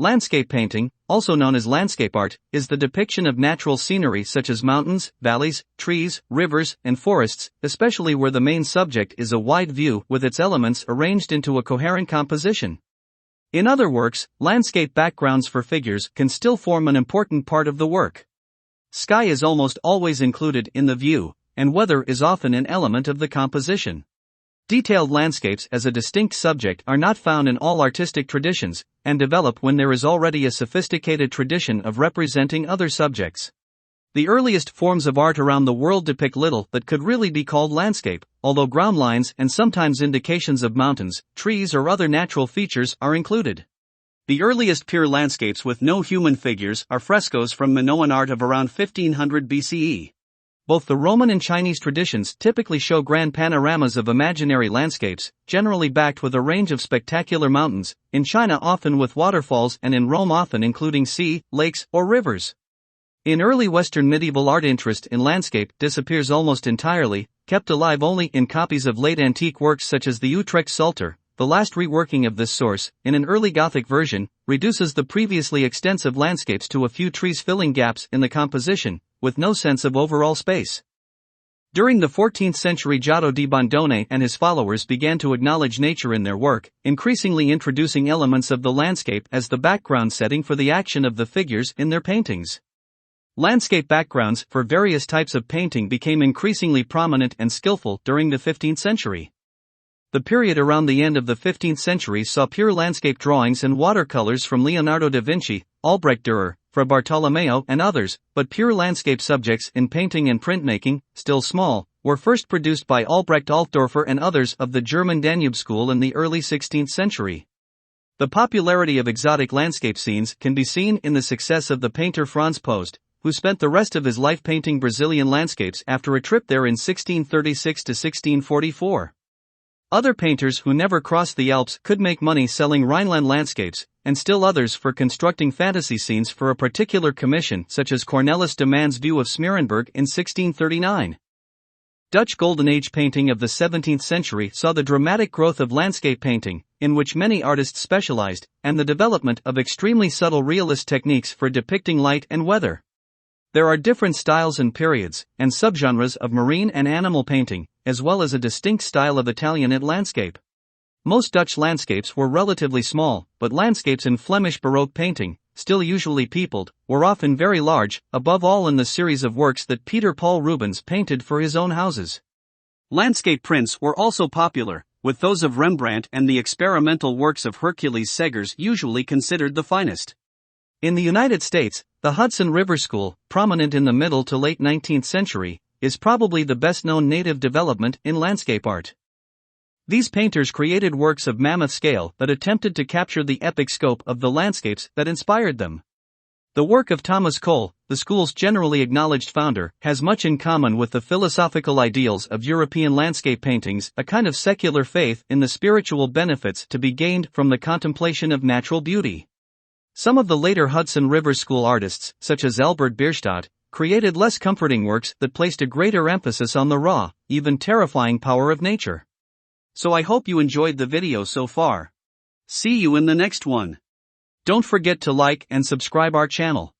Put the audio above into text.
Landscape painting, also known as landscape art, is the depiction of natural scenery such as mountains, valleys, trees, rivers, and forests, especially where the main subject is a wide view with its elements arranged into a coherent composition. In other works, landscape backgrounds for figures can still form an important part of the work. Sky is almost always included in the view, and weather is often an element of the composition. Detailed landscapes as a distinct subject are not found in all artistic traditions, and develop when there is already a sophisticated tradition of representing other subjects. The earliest forms of art around the world depict little that could really be called landscape, although ground lines and sometimes indications of mountains, trees or other natural features are included. The earliest pure landscapes with no human figures are frescoes from Minoan art of around 1500 BCE. Both the Roman and Chinese traditions typically show grand panoramas of imaginary landscapes, generally backed with a range of spectacular mountains, in China often with waterfalls and in Rome often including sea, lakes, or rivers. In early Western medieval art, interest in landscape disappears almost entirely, kept alive only in copies of late antique works such as the Utrecht Psalter. The last reworking of this source, in an early Gothic version, reduces the previously extensive landscapes to a few trees filling gaps in the composition, with no sense of overall space. During the 14th century, Giotto di Bondone and his followers began to acknowledge nature in their work, increasingly introducing elements of the landscape as the background setting for the action of the figures in their paintings. Landscape backgrounds for various types of painting became increasingly prominent and skillful during the 15th century. The period around the end of the 15th century saw pure landscape drawings and watercolors from Leonardo da Vinci, Albrecht Dürer, Fra Bartolomeo and others, but pure landscape subjects in painting and printmaking, still small, were first produced by Albrecht Altdorfer and others of the German Danube school in the early 16th century. The popularity of exotic landscape scenes can be seen in the success of the painter Franz Post, who spent the rest of his life painting Brazilian landscapes after a trip there in 1636 to 1644. Other painters who never crossed the Alps could make money selling Rhineland landscapes, and still others for constructing fantasy scenes for a particular commission, such as Cornelis de Man's view of Smeerenberg in 1639. Dutch Golden Age painting of the 17th century saw the dramatic growth of landscape painting, in which many artists specialized, and the development of extremely subtle realist techniques for depicting light and weather. There are different styles and periods, and subgenres of marine and animal painting, as well as a distinct style of Italianate landscape. Most Dutch landscapes were relatively small, but landscapes in Flemish Baroque painting, still usually peopled, were often very large, above all in the series of works that Peter Paul Rubens painted for his own houses. Landscape prints were also popular, with those of Rembrandt and the experimental works of Hercules Segers usually considered the finest. In the United States, the Hudson River School, prominent in the middle to late 19th century, is probably the best-known native development in landscape art. These painters created works of mammoth scale that attempted to capture the epic scope of the landscapes that inspired them. The work of Thomas Cole, the school's generally acknowledged founder, has much in common with the philosophical ideals of European landscape paintings, a kind of secular faith in the spiritual benefits to be gained from the contemplation of natural beauty. Some of the later Hudson River School artists, such as Albert Bierstadt, created less comforting works that placed a greater emphasis on the raw, even terrifying power of nature. So I hope you enjoyed the video so far. See you in the next one. Don't forget to like and subscribe our channel.